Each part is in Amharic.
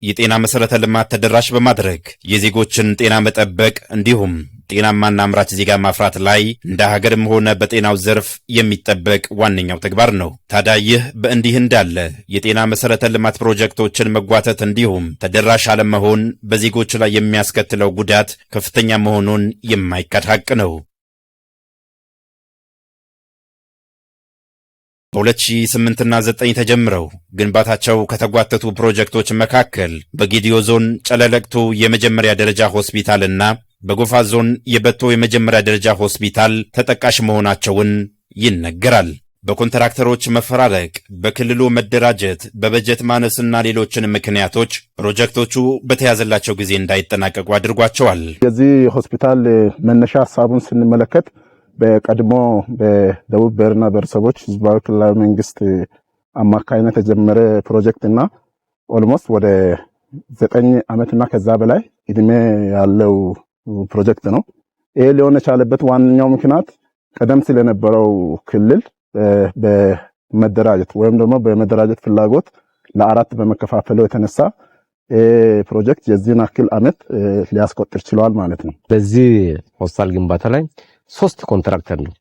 የጤና መሰረተ ልማት ተደራሽ በማድረግ የዜጎችን ጤና መጠበቅ እንዲሁም ጤናማና አምራች ዜጋ ማፍራት ላይ እንደ ሀገርም ሆነ በጤናው ዘርፍ የሚጠበቅ ዋነኛው ተግባር ነው። ታዲያ ይህ በእንዲህ እንዳለ የጤና መሰረተ ልማት ፕሮጀክቶችን መጓተት እንዲሁም ተደራሽ አለመሆን በዜጎች ላይ የሚያስከትለው ጉዳት ከፍተኛ መሆኑን የማይካድ ሀቅ ነው። በ2008ና 9 ተጀምረው ግንባታቸው ከተጓተቱ ፕሮጀክቶች መካከል በጌዲዮ ዞን ጨለለቅቱ የመጀመሪያ ደረጃ ሆስፒታልና በጎፋ ዞን የበቶ የመጀመሪያ ደረጃ ሆስፒታል ተጠቃሽ መሆናቸውን ይነገራል። በኮንትራክተሮች መፈራረቅ፣ በክልሉ መደራጀት፣ በበጀት ማነስና ሌሎችን ምክንያቶች ፕሮጀክቶቹ በተያዘላቸው ጊዜ እንዳይጠናቀቁ አድርጓቸዋል። የዚህ ሆስፒታል መነሻ ሀሳቡን ስንመለከት በቀድሞ በደቡብ ብሔርና ብሔረሰቦች ህዝባዊ ክልላዊ መንግስት አማካይነት የተጀመረ ፕሮጀክት እና ኦልሞስት ወደ 9 ዓመትና ከዛ በላይ እድሜ ያለው ፕሮጀክት ነው። ይሄ ሊሆን የቻለበት ዋነኛው ምክንያት ቀደም ሲል የነበረው ክልል በመደራጀት ወይም ደግሞ በመደራጀት ፍላጎት ለአራት በመከፋፈለው የተነሳ ፕሮጀክት የዚህን አክል ዓመት ሊያስቆጥር ችሏል ማለት ነው። በዚህ ሆስፒታል ግንባታ ላይ 3 ኮንትራክተር ነው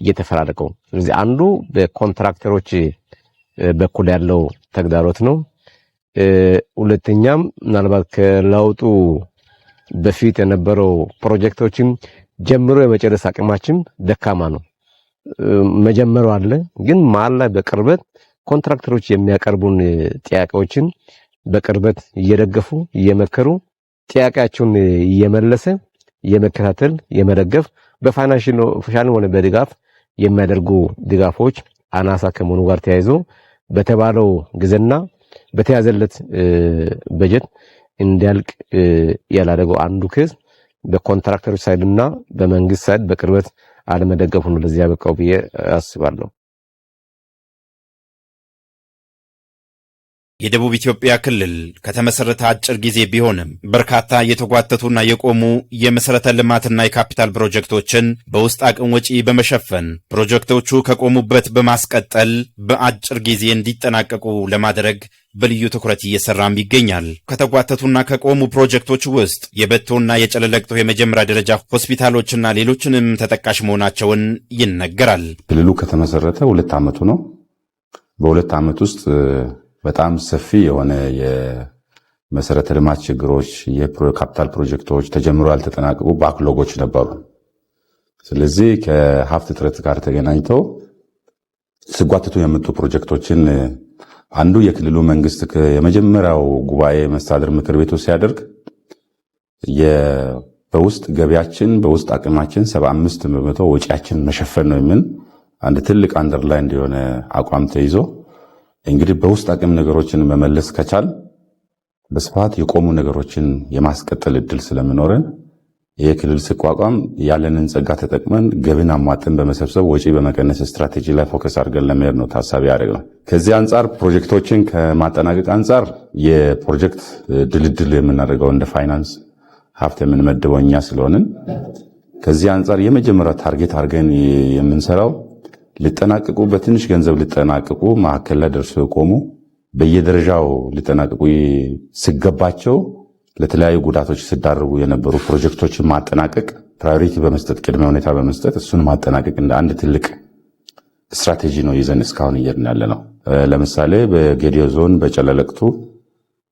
እየተፈራረቀው። ስለዚህ አንዱ በኮንትራክተሮች በኩል ያለው ተግዳሮት ነው። ሁለተኛም ምናልባት ከለውጡ በፊት የነበረው ፕሮጀክቶችን ጀምሮ የመጨረስ አቅማችን ደካማ ነው። መጀመሩ አለ፣ ግን መሀል ላይ በቅርበት ኮንትራክተሮች የሚያቀርቡን ጥያቄዎችን በቅርበት እየደገፉ እየመከሩ ጥያቄያቸውን እየመለሰ የመከታተል የመደገፍ በፋይናንሻል ሆነ በድጋፍ የሚያደርጉ ድጋፎች አናሳ ከመሆኑ ጋር ተያይዞ በተባለው ጊዜና በተያዘለት በጀት እንዲያልቅ ያላደረገው አንዱ ኬዝ በኮንትራክተሮች ሳይድና በመንግስት ሳይድ በቅርበት አለመደገፉ ነው ለዚህ ያበቃው ብዬ አስባለሁ። የደቡብ ኢትዮጵያ ክልል ከተመሰረተ አጭር ጊዜ ቢሆንም በርካታ የተጓተቱና የቆሙ የመሰረተ ልማትና የካፒታል ፕሮጀክቶችን በውስጥ አቅም ወጪ በመሸፈን ፕሮጀክቶቹ ከቆሙበት በማስቀጠል በአጭር ጊዜ እንዲጠናቀቁ ለማድረግ በልዩ ትኩረት እየሰራም ይገኛል። ከተጓተቱና ከቆሙ ፕሮጀክቶች ውስጥ የበቶና የጨለለቅቶ የመጀመሪያ ደረጃ ሆስፒታሎችና ሌሎችንም ተጠቃሽ መሆናቸውን ይነገራል። ክልሉ ከተመሰረተ 2 ዓመቱ ነው። በ2 ዓመት ውስጥ በጣም ሰፊ የሆነ የመሰረተ ልማት ችግሮች፣ የካፒታል ፕሮጀክቶች ተጀምሮ ያልተጠናቀቁ ባክሎጎች ነበሩ። ስለዚህ ከሀብት እጥረት ጋር ተገናኝተው ሲጓተቱ የመጡ ፕሮጀክቶችን አንዱ የክልሉ መንግስት የመጀመሪያው ጉባኤ መስተዳድር ምክር ቤቱ ሲያደርግ በውስጥ ገቢያችን በውስጥ አቅማችን 75% ወጪያችን መሸፈን ነው የሚል አንድ ትልቅ አንደርላይን የሆነ አቋም ተይዞ እንግዲህ በውስጥ አቅም ነገሮችን መመለስ ከቻል በስፋት የቆሙ ነገሮችን የማስቀጠል እድል ስለሚኖረን ይሄ ክልል ሲቋቋም ያለንን ጸጋ ተጠቅመን ገቢን አሟጠን በመሰብሰብ ወጪ በመቀነስ ስትራቴጂ ላይ ፎከስ አድርገን ለመሄድ ነው ታሳቢ ያደረግነው። ከዚህ አንጻር ፕሮጀክቶችን ከማጠናቀቅ አንጻር የፕሮጀክት ድልድል የምናደርገው እንደ ፋይናንስ ሀብት የምንመድበው እኛ ስለሆንን ከዚህ አንጻር የመጀመሪያው ታርጌት አድርገን የምንሰራው ሊጠናቀቁ በትንሽ ገንዘብ ሊጠናቀቁ ማዕከል ላይ ደርሰው የቆሙ በየደረጃው ሊጠናቀቁ ሲገባቸው ለተለያዩ ጉዳቶች ሲዳረጉ የነበሩ ፕሮጀክቶችን ማጠናቀቅ ፕራዮሪቲ በመስጠት ቅድመ ሁኔታ በመስጠት እሱን ማጠናቀቅ እንደ አንድ ትልቅ ስትራቴጂ ነው ይዘን እስካሁን እየሄድን ያለነው። ለምሳሌ በጌዲዮ ዞን በጨለለቅቱ፣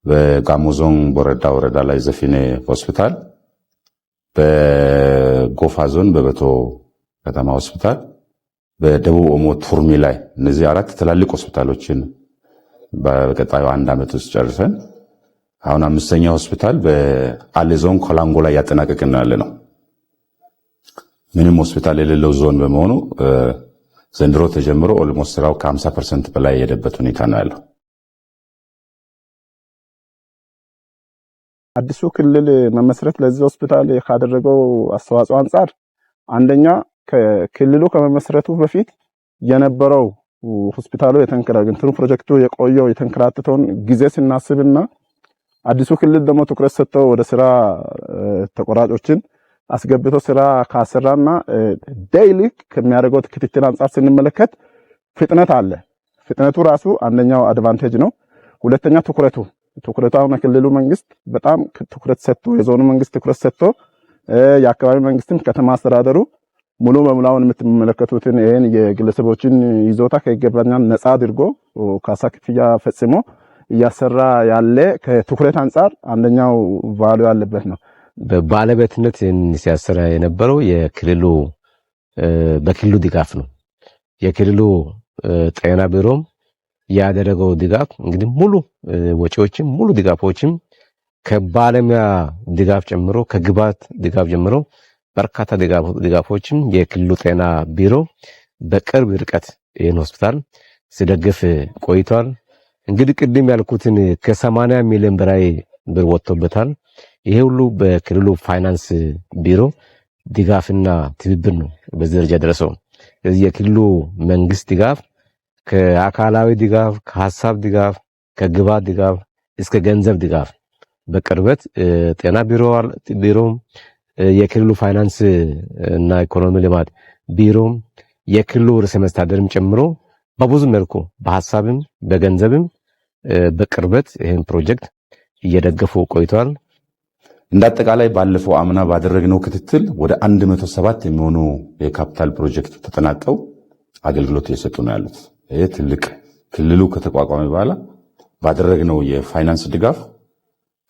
በጋሞ ዞን ቦረዳ ወረዳ ላይ ዘፊኔ ሆስፒታል፣ በጎፋ ዞን በበቶ ከተማ ሆስፒታል፣ በደቡብ ኦሞ ቱርሚ ላይ እነዚህ 4 ትላልቅ ሆስፒታሎችን በቀጣዩ 1 ዓመት ውስጥ ጨርሰን አሁን 5ኛ ሆስፒታል በአሌ ዞን ኮላንጎ ላይ ያጠናቀቅን ነው ያለነው። ምንም ሆስፒታል የሌለው ዞን በመሆኑ ዘንድሮ ተጀምሮ ኦልሞስት ስራው ከ50% በላይ የሄደበት ሁኔታ ነው ያለው። አዲሱ ክልል መመስረት ለዚህ ሆስፒታል ካደረገው አስተዋጽኦ አንጻር አንደኛ ከክልሉ ከመመስረቱ በፊት የነበረው ሆስፒታሉ የተንከራገንተው ፕሮጀክቱ የቆየው የተንከራተተውን ጊዜ ስናስብና አዲሱ ክልል ደግሞ ትኩረት ሰጥተው ወደ ስራ ተቆራጮችን አስገብቶ ስራ ካሰራና ዴይሊ ከሚያደርገው ክትትል አንጻር ስንመለከት ፍጥነት አለ። ፍጥነቱ ራሱ አንደኛው አድቫንቴጅ ነው። ሁለተኛ ትኩረቱ ትኩረታውን ክልሉ መንግስት በጣም ትኩረት ሰጥቶ የዞኑ መንግስት ትኩረት ሰጥቶ የአካባቢ መንግስትም ከተማ አስተዳደሩ ሙሉ በሙላውን የምትመለከቱትን ይሄን የግለሰቦችን ይዞታ ከይገባኛል ነፃ አድርጎ ካሳ ክፍያ ፈጽሞ እያሰራ ያለ ከትኩረት አንፃር አንደኛው ቫልዩ ያለበት ነው። በባለቤትነት ሲያሰራ የነበረው የክልሉ በክልሉ ድጋፍ ነው። የክልሉ ጤና ቢሮም ያደረገው ድጋፍ እንግዲህ ሙሉ ወጪዎችም ሙሉ ድጋፎችም ከባለሙያ ድጋፍ ጀምሮ ከግብዓት ድጋፍ ጀምሮ በርካታ ድጋፎችም የክልሉ ጤና ቢሮ በቅርብ ርቀት ይህን ሆስፒታል ሲደግፍ ቆይቷል። እንግዲህ ቅድም ያልኩትን ከ80 ሚሊዮን በላይ ብር ወጥቶበታል። ይሄ ሁሉ በክልሉ ፋይናንስ ቢሮ ድጋፍና ትብብር ነው በዚህ ደረጃ ደረሰው። ስለዚህ የክልሉ መንግስት ድጋፍ ከአካላዊ ድጋፍ፣ ከሐሳብ ድጋፍ፣ ከግብዓት ድጋፍ እስከ ገንዘብ ድጋፍ በቅርበት ጤና ቢሮም የክልሉ ፋይናንስ እና ኢኮኖሚ ልማት ቢሮም የክልሉ ርዕሰ መስተዳድርም ጨምሮ በብዙ መልኩ በሐሳብም በገንዘብም በቅርበት ይህን ፕሮጀክት እየደገፉ ቆይቷል። እንዳጠቃላይ ባለፈው አምና ባደረግነው ክትትል ወደ 107 የሚሆኑ የካፒታል ፕሮጀክት ተጠናቀው አገልግሎት እየሰጡ ነው ያሉት። ይሄ ትልቅ ክልሉ ከተቋቋመ በኋላ ባደረግነው የፋይናንስ ድጋፍ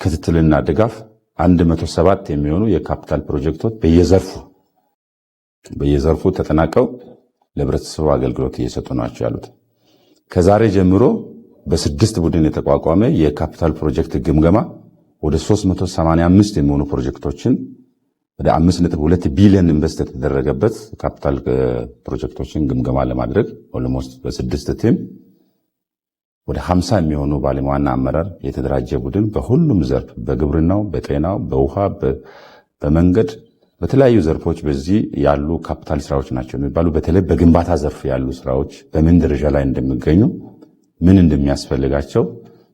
ክትትልና ድጋፍ 107 የሚሆኑ የካፒታል ፕሮጀክቶች በየዘርፉ ተጠናቀው ለህብረተሰቡ አገልግሎት እየሰጡ ናቸው ያሉት። ከዛሬ ጀምሮ በ6 ቡድን የተቋቋመ የካፒታል ፕሮጀክት ግምገማ ወደ 385 የሚሆኑ ፕሮጀክቶችን ወደ 5.2 ቢሊዮን ኢንቨስት የተደረገበት ካፒታል ፕሮጀክቶችን ግምገማ ለማድረግ ኦልሞስት በ6 ቲም ወደ 50 የሚሆኑ ባለሙያና አመራር የተደራጀ ቡድን በሁሉም ዘርፍ በግብርናው፣ በጤናው፣ በውሃ፣ በመንገድ በተለያዩ ዘርፎች በዚህ ያሉ ካፒታል ስራዎች ናቸው የሚባሉ በተለይ በግንባታ ዘርፍ ያሉ ስራዎች በምን ደረጃ ላይ እንደሚገኙ ምን እንደሚያስፈልጋቸው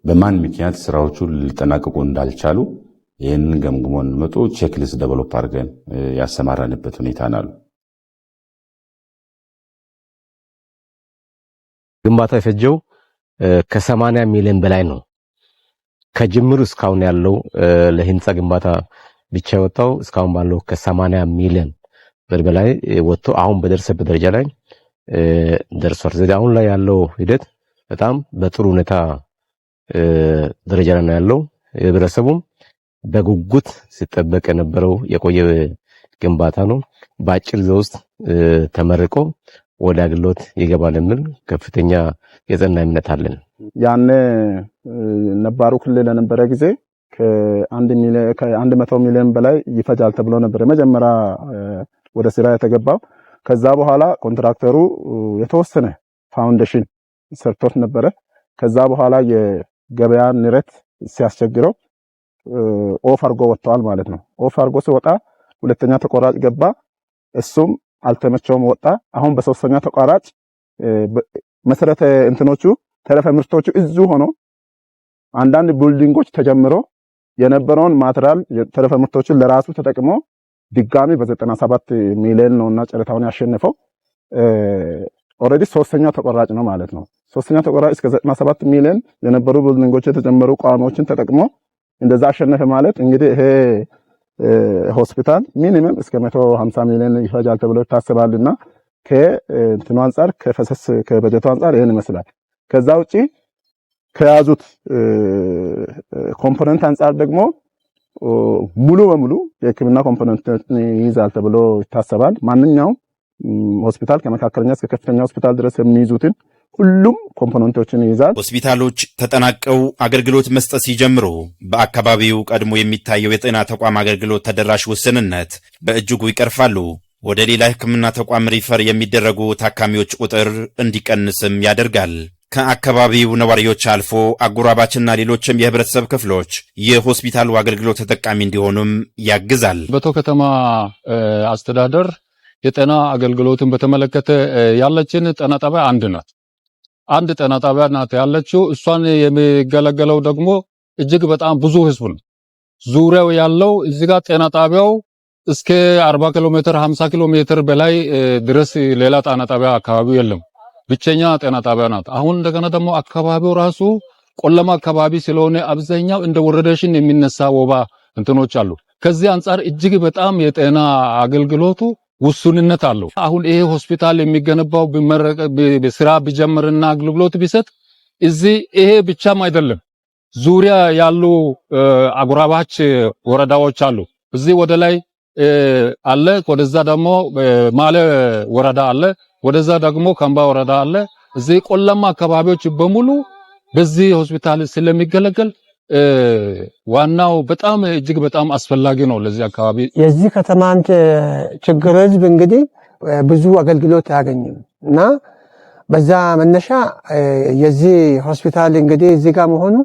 በማን ምክንያት ስራዎቹ ሊጠናቀቁ እንዳልቻሉ ይህንን ገምግሞን መጡ ቼክሊስት ዴቨሎፕ አድርገን ያሰማራንበት ሁኔታ ነው። ግንባታው የፈጀው ከ80 ሚሊዮን በላይ ነው። ከጅምሩ እስካሁን ያለው ለህንጻ ግንባታ ብቻ የወጣው እስካሁን ባለው ከ80 ሚሊዮን ብር በላይ ወጥቶ አሁን በደረሰበት ደረጃ ላይ ደርሷል። ስለዚህ አሁን ላይ ያለው ሂደት በጣም በጥሩ ሁኔታ ደረጃ ላይ ነው ያለው። ህብረተሰቡም በጉጉት ሲጠበቅ የነበረው የቆየ ግንባታ ነው። በአጭር ጊዜ ውስጥ ተመርቆ ወደ አገልግሎት ይገባል የሚል ከፍተኛ የጸና እምነት አለን። ያኔ ነባሩ ክልል ለነበረ ጊዜ ከ100 ሚሊዮን በላይ ይፈጃል ተብሎ ነበር መጀመሪያ ወደ ስራ የተገባው። ከዛ በኋላ ኮንትራክተሩ የተወሰነ ፋውንዴሽን ሰርቶት ነበረ። ከዛ በኋላ የገበያ ንረት ሲያስቸግረው ኦፍ አርጎ ወጥቷል ማለት ነው። ኦፍ አርጎ ሲወጣ ሁለተኛ ተቆራጭ ገባ። እሱም አልተመቸውም ወጣ። አሁን በሶስተኛ ተቋራጭ መሰረተ እንትኖቹ ተረፈ ምርቶቹ እዚሁ ሆኖ አንዳንድ ቢልዲንጎች ተጀምሮ የነበረውን ማቴሪያል ተረፈ ምርቶችን ለራሱ ተጠቅሞ ድጋሚ በ97 ሚሊዮን ነውና ጨረታውን ያሸነፈው ኦሬዲ ሶስተኛ ተቆራጭ ነው ማለት ነው። ሶስተኛ ተቆራጭ እስከ 97 ሚሊዮን የነበሩ ቢልዲንጎች የተጀመሩ ቋሞችን ተጠቅሞ እንደዛ አሸነፈ ማለት እንግዲህ ይሄ ሆስፒታል ሚኒመም እስከ 150 ሚሊዮን ይፈጃል ተብሎ ይታሰባልና ከእንትኑ አንፃር ከፈሰስ ከበጀቱ አንፃር ይሄን ይመስላል። ከዛ ውጪ ከያዙት ኮምፖነንት አንፃር ደግሞ ሙሉ በሙሉ የሕክምና ኮምፖነንት ይይዛል ተብሎ ይታሰባል። ማንኛውም ሆስፒታል ከመካከለኛ እስከ ከፍተኛ ሆስፒታል ድረስ የሚይዙትን ሁሉም ኮምፖነንቶችን ይይዛል። ሆስፒታሎች ተጠናቀው አገልግሎት መስጠት ሲጀምሩ በአካባቢው ቀድሞ የሚታየው የጤና ተቋም አገልግሎት ተደራሽ ውስንነት በእጅጉ ይቀርፋሉ። ወደ ሌላ ሕክምና ተቋም ሪፈር የሚደረጉ ታካሚዎች ቁጥር እንዲቀንስም ያደርጋል። ከአካባቢው ነዋሪዎች አልፎ አጎራባችና ሌሎችም የህብረተሰብ ክፍሎች የሆስፒታሉ አገልግሎት ተጠቃሚ እንዲሆኑም ያግዛል። በቶ ከተማ አስተዳደር የጤና አገልግሎትን በተመለከተ ያለችን ጤና ጣቢያ አንድ ጤና ጣቢያ ናት ያለችው። እሷን የሚገለገለው ደግሞ እጅግ በጣም ብዙ ህዝብ ነው። ዙሪያው ያለው እዚህ ጋር ጤና ጣቢያው እስከ 40 ኪሎ ሜትር 50 ኪሎ ሜትር በላይ ድረስ ሌላ ጤና ጣቢያ አካባቢው የለም። ብቸኛ ጤና ጣቢያ ናት። አሁን እንደገና ደግሞ አካባቢው ራሱ ቆለማ አካባቢ ስለሆነ አብዛኛው እንደ ወረርሽኝ የሚነሳ ወባ እንትኖች አሉ። ከዚህ አንጻር እጅግ በጣም የጤና አገልግሎቱ ውሱንነት አለው። አሁን ይሄ ሆስፒታል የሚገነባው ስራ ቢጀምርና አገልግሎት ቢሰጥ እዚህ ይሄ ብቻም አይደለም፣ ዙሪያ ያሉ አጎራባች ወረዳዎች አሉ። እዚህ ወደ ላይ አለ፣ ወደዛ ደግሞ ማለ ወረዳ አለ፣ ወደዛ ደግሞ ካምባ ወረዳ አለ። እዚህ ቆላማ አካባቢዎች በሙሉ በዚህ ሆስፒታል ስለሚገለገል ዋናው በጣም እጅግ በጣም አስፈላጊ ነው ለዚህ አካባቢ። የዚህ ከተማን ችግር ህዝብ እንግዲህ ብዙ አገልግሎት አያገኝም እና በዛ መነሻ የዚህ ሆስፒታል እንግዲህ እዚህ ጋር መሆኑ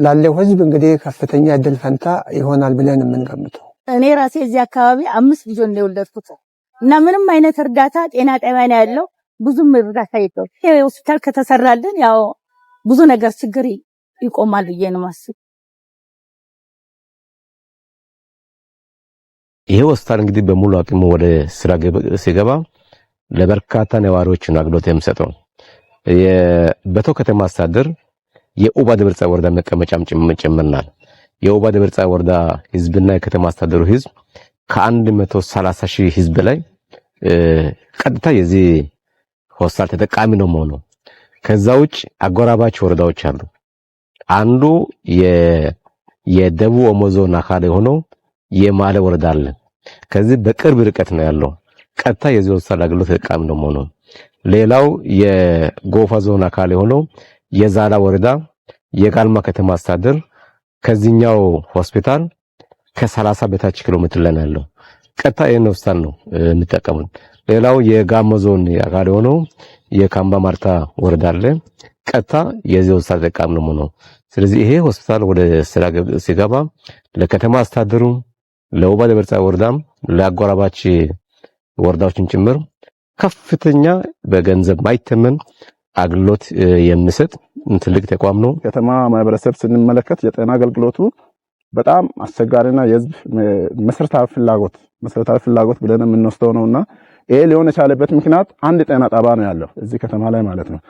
ላለው ህዝብ እንግዲህ ከፍተኛ እድል ፈንታ ይሆናል ብለን የምንገምተው። እኔ ራሴ እዚህ አካባቢ 5 ልጆች ነው የወለድኩት እና ምንም አይነት እርዳታ ጤና ጣቢያ ነው ያለው፣ ብዙም እርዳታ የለው። ይሄ ሆስፒታል ከተሰራልን ያው ብዙ ነገር ችግር ይቆማል ብዬ ነው ማስብ። ይሄ ሆስፒታል እንግዲህ በሙሉ አቅሙ ወደ ስራ ሲገባ ለበርካታ ነዋሪዎች አገልግሎት የሚሰጠው የበቶ ከተማ አስተዳደር የኡባ ደብረ ጽዮን ወረዳ መቀመጫም ጭምርናል። የኡባ ደብረ ጽዮን ወረዳ ህዝብና የከተማ አስተዳደሩ ህዝብ ከ130 ሺህ ህዝብ ላይ ቀጥታ የዚህ ሆስፒታል ተጠቃሚ ነው ማለት ነው። ከዛ ውጭ አጎራባች ወረዳዎች አሉ። አንዱ የደቡብ ኦሞ ዞን አካል የሆነው የማለ ወረዳ አለ። ከዚህ በቅርብ ርቀት ነው ያለው። ቀጥታ የዚህ ሆስፒታል አገልግሎት ተጠቃሚ ነው ማለት ነው። ሌላው የጎፋ ዞን አካል የሆነው የዛላ ወረዳ የጋልማ ከተማ አስተዳደር ከዚህኛው ሆስፒታል ከ30 በታች ኪሎ ሜትር ላይ ያለው ቀጥታ ይሄን ሆስፒታል ነው የሚጠቀሙት። ሌላው የጋሞ ዞን አካል የሆነው የካምባ ማርታ ወረዳ አለ። ቀጥታ የዚህ ሆስፒታል ተጠቃሚ ነው ማለት ነው። ስለዚህ ይሄ ሆስፒታል ወደ ስራ ሲገባ ለከተማ አስተዳደሩ ለኡባ ደብረ ጽዮን ወረዳም ለአጎራባች ወረዳዎችን ጭምር ከፍተኛ በገንዘብ ማይተመን አገልግሎት የሚሰጥ ትልቅ ተቋም ነው። ከተማ ማህበረሰብ ስንመለከት የጤና አገልግሎቱ በጣም አስቸጋሪና የህዝብ መሰረታዊ ፍላጎት ብለን የምንወስደው ነውና ይሄ ሊሆን የቻለበት ምክንያት አንድ ጤና ጣባ ነው ያለው እዚህ ከተማ ላይ ማለት ነው።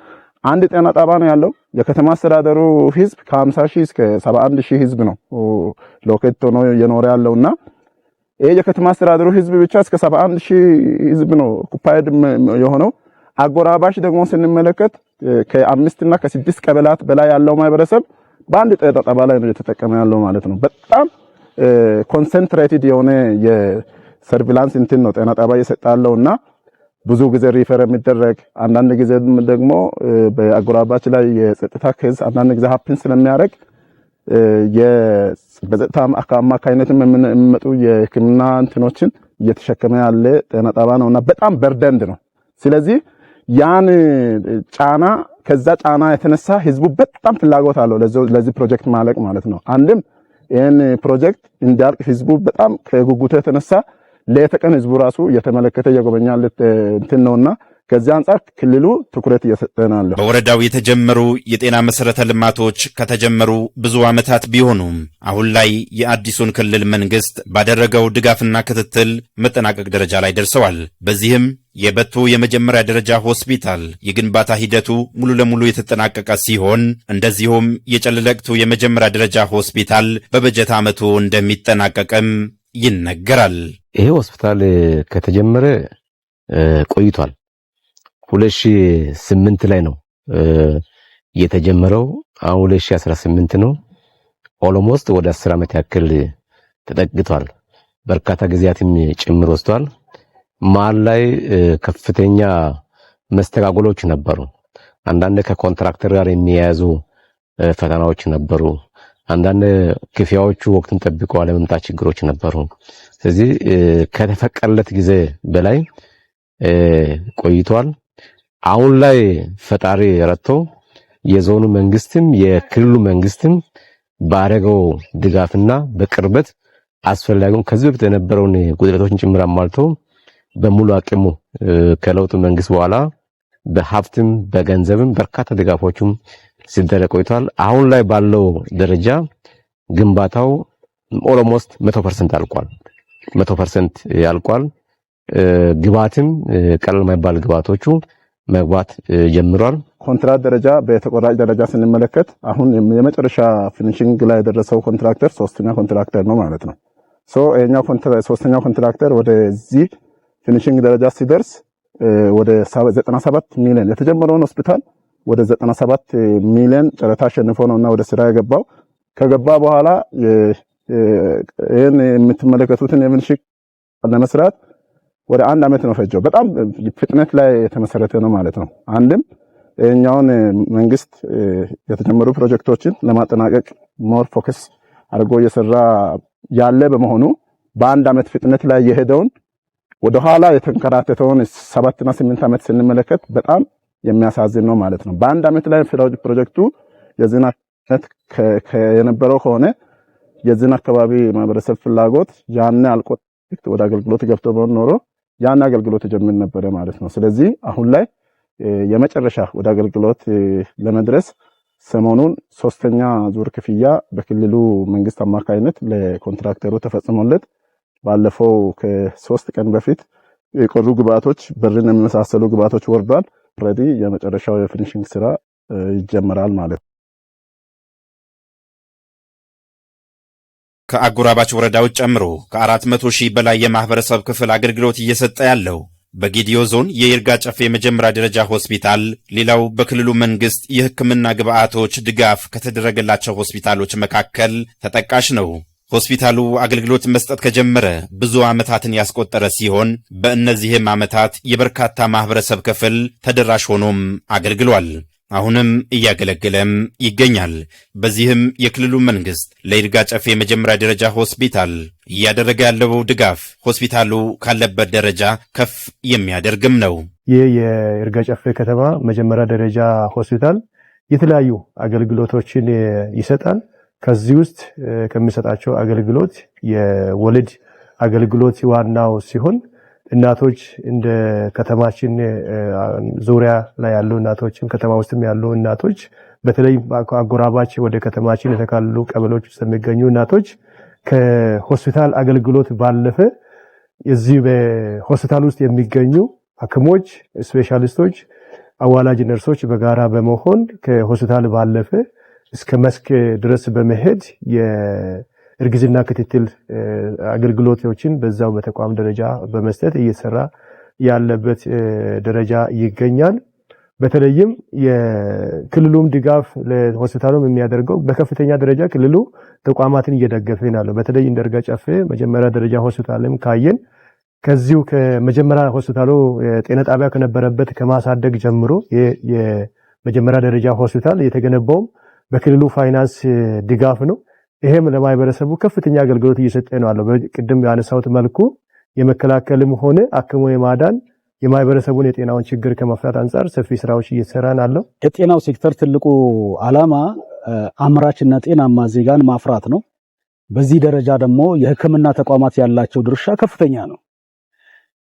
አንድ ጤና ጣባ ነው ያለው። የከተማ አስተዳደሩ ህዝብ ከ50 ሺህ እስከ 71 ሺህ ህዝብ ነው ሎኬት ሆኖ የኖረ ያለውና ይሄ የከተማ አስተዳደሩ ህዝብ ብቻ እስከ 71 ሺህ ህዝብ ነው ኦኩፓይድ የሆነው። አጎራባሽ ደግሞ ስንመለከት ከ5 እና ከ6 ቀበላት በላይ ያለው ማህበረሰብ በአንድ ጤና ጣባ ላይ ነው የተጠቀመ ያለው ማለት ነው። በጣም ኮንሰንትሬትድ የሆነ የሰርቪላንስ እንትን ነው ጤና ጣባ እየሰጣለውና ብዙ ጊዜ ሪፈር የሚደረግ አንዳንድ ጊዜ ደግሞ በአጎራባች ላይ የጸጥታ ኬዝ አንዳንድ ጊዜ ሀፕን ስለሚያደርግ በጸጥታ አማካይነትም የሚመጡ የህክምና እንትኖችን እየተሸከመ ያለ ጤና ጣባ ነውና በጣም በርደንድ ነው። ስለዚህ ያን ጫና ከዛ ጫና የተነሳ ህዝቡ በጣም ፍላጎት አለው ለዚህ ፕሮጀክት ማለቅ ማለት ነው። አንድም ይሄን ፕሮጀክት እንዲያልቅ ህዝቡ በጣም ከጉጉቱ የተነሳ ለተቀን ህዝቡ ራሱ እየተመለከተ እየጎበኛለት እንትን ነውና ከዚህ አንጻር ክልሉ ትኩረት እየሰጠናል። በወረዳው የተጀመሩ የጤና መሰረተ ልማቶች ከተጀመሩ ብዙ ዓመታት ቢሆኑም አሁን ላይ የአዲሱን ክልል መንግስት ባደረገው ድጋፍና ክትትል መጠናቀቅ ደረጃ ላይ ደርሰዋል። በዚህም የበቶ የመጀመሪያ ደረጃ ሆስፒታል የግንባታ ሂደቱ ሙሉ ለሙሉ የተጠናቀቀ ሲሆን እንደዚሁም የጨለለቅቱ የመጀመሪያ ደረጃ ሆስፒታል በበጀት ዓመቱ እንደሚጠናቀቅም ይነገራል። ይሄ ሆስፒታል ከተጀመረ ቆይቷል። 2008 ላይ ነው የተጀመረው። አሁን 2018 ነው። ኦልሞስት ወደ 10 ዓመት ያክል ተጠግቷል። በርካታ ጊዜያትም ጭምር ወስዷል። መሀል ላይ ከፍተኛ መስተጓጎሎች ነበሩ። አንዳንድ ከኮንትራክተር ጋር የሚያያዙ ፈተናዎች ነበሩ። አንዳንድ ክፍያዎቹ ወቅቱን ጠብቀው አለመምጣት ችግሮች ነበሩ። ስለዚህ ከተፈቀደለት ጊዜ በላይ ቆይቷል። አሁን ላይ ፈጣሪ ረድቶ የዞኑ መንግስትም የክልሉ መንግስትም ባረገው ድጋፍና በቅርበት አስፈላጊውን ከዚህ በፊት የነበረውን ጉድለቶችን ጭምር አሟልቶ በሙሉ አቅሙ ከለውጡ መንግስት በኋላ በሀብትም በገንዘብም በርካታ ድጋፎችም ሲደረግ ቆይቷል። አሁን ላይ ባለው ደረጃ ግንባታው ኦልሞስት 100% አልቋል። 100% ያልቋል። ግብአትም ቀላል የማይባል ግብአቶቹ መግባት ጀምሯል። ኮንትራት ደረጃ በተቆራጭ ደረጃ ስንመለከት አሁን የመጨረሻ ፊኒሺንግ ላይ የደረሰው ኮንትራክተር ሶስተኛ ኮንትራክተር ነው ማለት ነው። ይሄኛው ሶስተኛው ኮንትራክተር ወደዚህ ፊኒሺንግ ደረጃ ሲደርስ ወደ 97 ሚሊዮን የተጀመረውን ሆስፒታል ወደ 97 ሚሊዮን ጨረታ አሸንፎ ነውና ወደ ስራ የገባው። ከገባ በኋላ ይሄን የምትመለከቱትን የፊኒሺንግ ለመስራት ወደ 1 ዓመት ነው ፈጀው። በጣም ፍጥነት ላይ የተመሰረተ ነው ማለት ነው። አንድም ይሄኛውን መንግስት የተጀመሩ ፕሮጀክቶችን ለማጠናቀቅ ሞር ፎከስ አድርጎ እየሰራ ያለ በመሆኑ በ1 ዓመት ፍጥነት ላይ የሄደውን ወደ ኋላ የተንከራተተውን 7 እና 8 ዓመት ስንመለከት በጣም የሚያሳዝን ነው ማለት ነው። በ1 ዓመት ላይ ፕሮጀክቱ የዚህን ዓመት የነበረው ከሆነ የዚህን አካባቢ ማህበረሰብ ፍላጎት ያን አልቆ ወደ አገልግሎት ገብቶ ኖሮ ያን አገልግሎት ጀምር ነበር ማለት ነው። ስለዚህ አሁን ላይ የመጨረሻ ወደ አገልግሎት ለመድረስ ሰሞኑን 3ኛ ዙር ክፍያ በክልሉ መንግስት አማካይነት ለኮንትራክተሩ ተፈጽሞለት ባለፈው ከ3 ቀን በፊት የቆሩ ግብአቶች በርን የሚመሳሰሉ ግብአቶች ወርዷል። ኦሬዲ የመጨረሻው የፊኒሺንግ ስራ ይጀምራል ማለት ነው። ከአጎራባች ወረዳዎች ጨምሮ ከ400 ሺህ በላይ የማህበረሰብ ክፍል አገልግሎት እየሰጠ ያለው በጌዲዮ ዞን የይርጋ ጨፌ የመጀመሪያ ደረጃ ሆስፒታል ሌላው በክልሉ መንግስት የሕክምና ግብአቶች ድጋፍ ከተደረገላቸው ሆስፒታሎች መካከል ተጠቃሽ ነው። ሆስፒታሉ አገልግሎት መስጠት ከጀመረ ብዙ ዓመታትን ያስቆጠረ ሲሆን በእነዚህም ዓመታት የበርካታ ማህበረሰብ ክፍል ተደራሽ ሆኖም አገልግሏል። አሁንም እያገለገለም ይገኛል። በዚህም የክልሉ መንግስት ለይርጋ ጨፌ የመጀመሪያ ደረጃ ሆስፒታል እያደረገ ያለው ድጋፍ ሆስፒታሉ ካለበት ደረጃ ከፍ የሚያደርግም ነው። ይህ የይርጋ ጨፌ ከተማ መጀመሪያ ደረጃ ሆስፒታል የተለያዩ አገልግሎቶችን ይሰጣል። ከዚህ ውስጥ ከሚሰጣቸው አገልግሎት የወሊድ አገልግሎት ዋናው ሲሆን እናቶች እንደ ከተማችን ዙሪያ ላይ ያሉ እናቶችም ከተማ ውስጥም ያሉ እናቶች በተለይ አጎራባች ወደ ከተማችን የተካለሉ ቀበሌዎች ውስጥ የሚገኙ እናቶች ከሆስፒታል አገልግሎት ባለፈ እዚህ በሆስፒታል ውስጥ የሚገኙ ሐኪሞች፣ ስፔሻሊስቶች፣ አዋላጅ ነርሶች በጋራ በመሆን ከሆስፒታል ባለፈ እስከ መስክ ድረስ በመሄድ የእርግዝና ክትትል አገልግሎቶችን በዛው በተቋም ደረጃ በመስጠት እየሰራ ያለበት ደረጃ ይገኛል። በተለይም የክልሉም ድጋፍ ለሆስፒታሉም የሚያደርገው በከፍተኛ ደረጃ ክልሉ ተቋማትን እየደገፈ ነው። በተለይ እንደ ይርጋ ጨፌ መጀመሪያ ደረጃ ሆስፒታልም ካየን ከዚሁ ከመጀመሪያ ሆስፒታሉ ጤና ጣቢያ ከነበረበት ከማሳደግ ጀምሮ የመጀመሪያ ደረጃ ሆስፒታል የተገነባው በክልሉ ፋይናንስ ድጋፍ ነው። ይሄም ለማህበረሰቡ ከፍተኛ አገልግሎት እየሰጠ ነው አለው። በቅድም ያነሳሁት መልኩ የመከላከልም ሆነ አክሞ የማዳን የማህበረሰቡን የጤናውን ችግር ከመፍታት አንጻር ሰፊ ስራዎች እየተሰራን አለው። የጤናው ሴክተር ትልቁ ዓላማ አምራችና ጤናማ ዜጋን ማፍራት ነው። በዚህ ደረጃ ደግሞ የሕክምና ተቋማት ያላቸው ድርሻ ከፍተኛ ነው።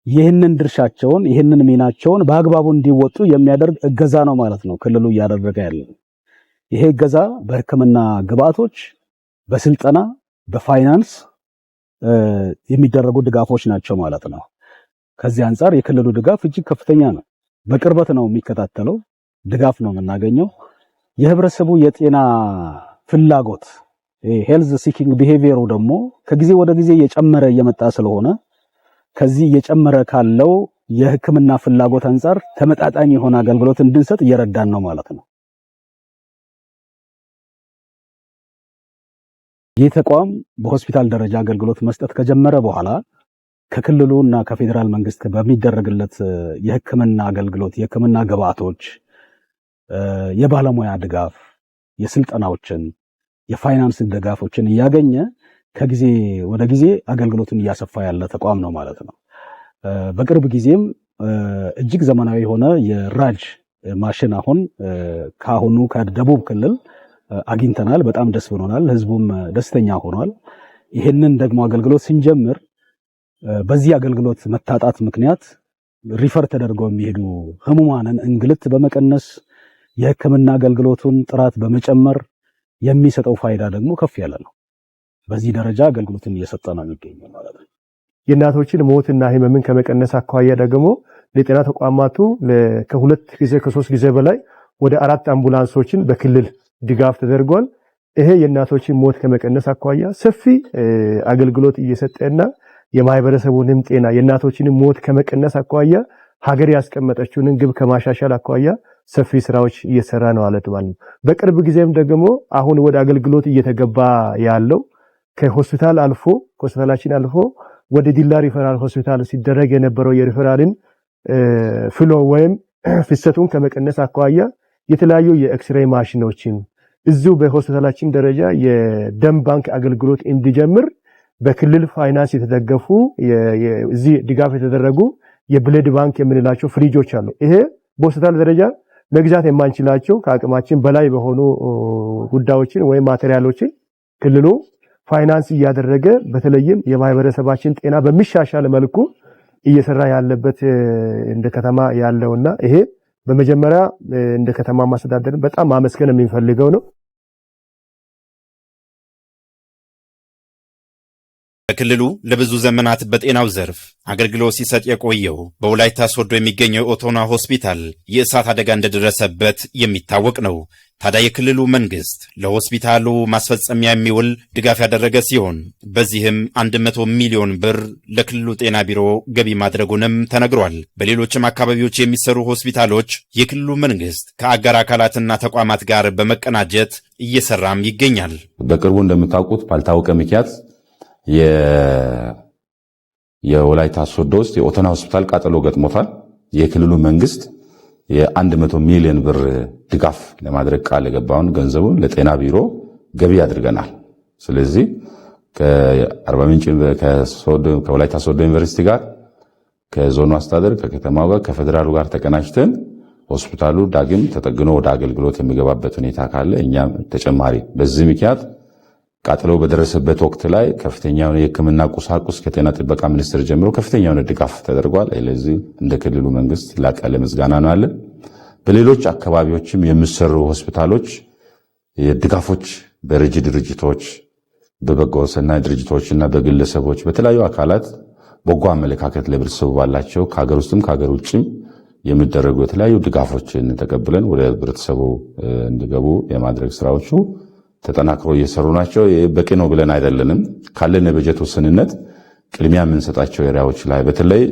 ይህንን ድርሻቸውን ይህንን ሚናቸውን በአግባቡ እንዲወጡ የሚያደርግ እገዛ ነው ማለት ነው ክልሉ እያደረገ ያለው። ይሄ እገዛ በሕክምና ግብአቶች፣ በስልጠና፣ በፋይናንስ የሚደረጉ ድጋፎች ናቸው ማለት ነው። ከዚህ አንጻር የክልሉ ድጋፍ እጅግ ከፍተኛ ነው። በቅርበት ነው የሚከታተለው፣ ድጋፍ ነው የምናገኘው። የህብረተሰቡ የጤና ፍላጎት ሄልዝ ሲኪንግ ቢሄቪየሩ ደግሞ ከጊዜ ወደ ጊዜ እየጨመረ እየመጣ ስለሆነ ከዚህ እየጨመረ ካለው የህክምና ፍላጎት አንጻር ተመጣጣኝ የሆነ አገልግሎት እንድንሰጥ እየረዳን ነው ማለት ነው። ይህ ተቋም በሆስፒታል ደረጃ አገልግሎት መስጠት ከጀመረ በኋላ ከክልሉና ከፌዴራል መንግስት በሚደረግለት የህክምና አገልግሎት፣ የህክምና ግብአቶች፣ የባለሙያ ድጋፍ፣ የስልጠናዎችን፣ የፋይናንስ ድጋፎችን እያገኘ ከጊዜ ወደ ጊዜ አገልግሎቱን እያሰፋ ያለ ተቋም ነው ማለት ነው። በቅርብ ጊዜም እጅግ ዘመናዊ የሆነ የራጅ ማሽን አሁን ከአሁኑ ከደቡብ ክልል አግኝተናል። በጣም ደስ ብሎናል። ህዝቡም ደስተኛ ሆኗል። ይህንን ደግሞ አገልግሎት ስንጀምር በዚህ አገልግሎት መታጣት ምክንያት ሪፈር ተደርገው የሚሄዱ ህሙማንን እንግልት በመቀነስ የህክምና አገልግሎቱን ጥራት በመጨመር የሚሰጠው ፋይዳ ደግሞ ከፍ ያለ ነው። በዚህ ደረጃ አገልግሎትን እየሰጠ ነው የሚገኘው ማለት ነው። የእናቶችን ሞትና ህመምን ከመቀነስ አኳያ ደግሞ ለጤና ተቋማቱ ከሁለት ጊዜ ከሶስት ጊዜ በላይ ወደ 4 አምቡላንሶችን በክልል ድጋፍ ተደርጓል። ይሄ የእናቶችን ሞት ከመቀነስ አኳያ ሰፊ አገልግሎት እየሰጠና የማህበረሰቡንም ጤና የእናቶችን ሞት ከመቀነስ አኳያ ሀገር ያስቀመጠችውን ግብ ከማሻሻል አኳያ ሰፊ ስራዎች እየሰራ ነው ማለት ነው። በቅርብ ጊዜም ደግሞ አሁን ወደ አገልግሎት እየተገባ ያለው ከሆስፒታል አልፎ ሆስፒታላችን አልፎ ወደ ዲላ ሪፈራል ሆስፒታል ሲደረግ የነበረው የሪፈራልን ፍሎ ወይም ፍሰቱን ከመቀነስ አኳያ የተለያዩ የኤክስሬይ ማሽኖችን እዚሁ በሆስፒታላችን ደረጃ የደም ባንክ አገልግሎት እንዲጀምር በክልል ፋይናንስ የተደገፉ እዚህ ድጋፍ የተደረጉ የብለድ ባንክ የምንላቸው ፍሪጆች አሉ። ይሄ በሆስፒታል ደረጃ መግዛት የማንችላቸው ከአቅማችን በላይ በሆኑ ጉዳዮችን ወይም ማቴሪያሎችን ክልሉ ፋይናንስ እያደረገ በተለይም የማህበረሰባችን ጤና በሚሻሻል መልኩ እየሰራ ያለበት እንደ ከተማ ያለውና ይሄ በመጀመሪያ እንደ ከተማ ማስተዳደር በጣም ማመስገን የሚፈልገው ነው። በክልሉ ለብዙ ዘመናት በጤናው ዘርፍ አገልግሎት ሲሰጥ የቆየው በወላይታ ሶዶ የሚገኘው ኦቶና ሆስፒታል የእሳት አደጋ እንደደረሰበት የሚታወቅ ነው። ታዲያ የክልሉ መንግስት ለሆስፒታሉ ማስፈጸሚያ የሚውል ድጋፍ ያደረገ ሲሆን በዚህም 100 ሚሊዮን ብር ለክልሉ ጤና ቢሮ ገቢ ማድረጉንም ተነግሯል። በሌሎችም አካባቢዎች የሚሰሩ ሆስፒታሎች የክልሉ መንግስት ከአጋር አካላትና ተቋማት ጋር በመቀናጀት እየሰራም ይገኛል። በቅርቡ እንደምታውቁት ባልታወቀ ምክንያት የወላይታ ሶዶ ውስጥ የኦቶና ሆስፒታል ቃጠሎ ገጥሞታል። የክልሉ መንግስት የ100 ሚሊዮን ብር ድጋፍ ለማድረግ ቃል የገባውን ገንዘቡን ለጤና ቢሮ ገቢ አድርገናል። ስለዚህ ከአርባ ምንጭ ከወላይታ ሶዶ ዩኒቨርሲቲ ጋር ከዞኑ አስተዳደር ከከተማው ጋር ከፌደራሉ ጋር ተቀናጅተን ሆስፒታሉ ዳግም ተጠግኖ ወደ አገልግሎት የሚገባበት ሁኔታ ካለ እኛም ተጨማሪ በዚህ ምክንያት ቃጠሎ በደረሰበት ወቅት ላይ ከፍተኛ የሆነ የሕክምና ቁሳቁስ ከጤና ጥበቃ ሚኒስቴር ጀምሮ ከፍተኛ የሆነ ድጋፍ ተደርጓል። ለዚህ እንደ ክልሉ መንግስት ላቅ ያለ ምስጋና ነው አለ። በሌሎች አካባቢዎችም የሚሰሩ ሆስፒታሎች የድጋፎች በረጂ ድርጅቶች፣ በበጎ ሰናይ ድርጅቶችና በግለሰቦች በተለያዩ አካላት በጎ አመለካከት ለህብረተሰቡ ባላቸው ከሀገር ውስጥም ከሀገር ውጭም የሚደረጉ የተለያዩ ድጋፎችን ተቀብለን ወደ ህብረተሰቡ እንዲገቡ የማድረግ ስራዎቹ ተጠናክሮ እየሰሩ ናቸው። በቂ ነው ብለን አይደለንም። ካለን የበጀት ውስንነት ቅድሚያ የምንሰጣቸው ኤሪያዎች ላይ በተለይ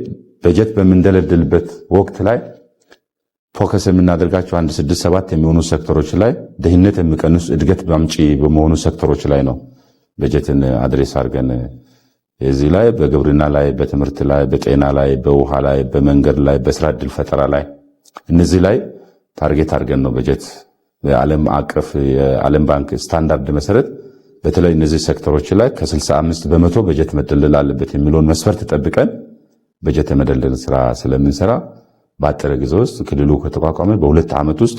በጀት በምንደለድልበት ወቅት ላይ ፎከስ የምናደርጋቸው 167 የሚሆኑ ሴክተሮች ላይ ድህነት የሚቀንሱ እድገት ባምጪ በመሆኑ ሴክተሮች ላይ ነው በጀትን አድሬስ አድርገን እዚህ ላይ በግብርና ላይ፣ በትምህርት ላይ፣ በጤና ላይ፣ በውሃ ላይ፣ በመንገድ ላይ፣ በስራ ዕድል ፈጠራ ላይ እነዚህ ላይ ታርጌት አድርገን ነው በጀት የዓለም አቀፍ የዓለም ባንክ ስታንዳርድ መሰረት በተለይ እነዚህ ሴክተሮች ላይ ከ65 በመቶ በጀት መደለል አለበት የሚለውን መስፈርት ጠብቀን በጀት የመደለል ስራ ስለምንሰራ በአጠረ ጊዜ ውስጥ ክልሉ ከተቋቋመ በ2 ዓመት ውስጥ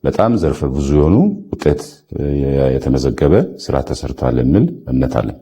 በጣም ዘርፈ ብዙ የሆኑ ውጤት የተመዘገበ ስራ ተሰርቷል የሚል እምነት አለን።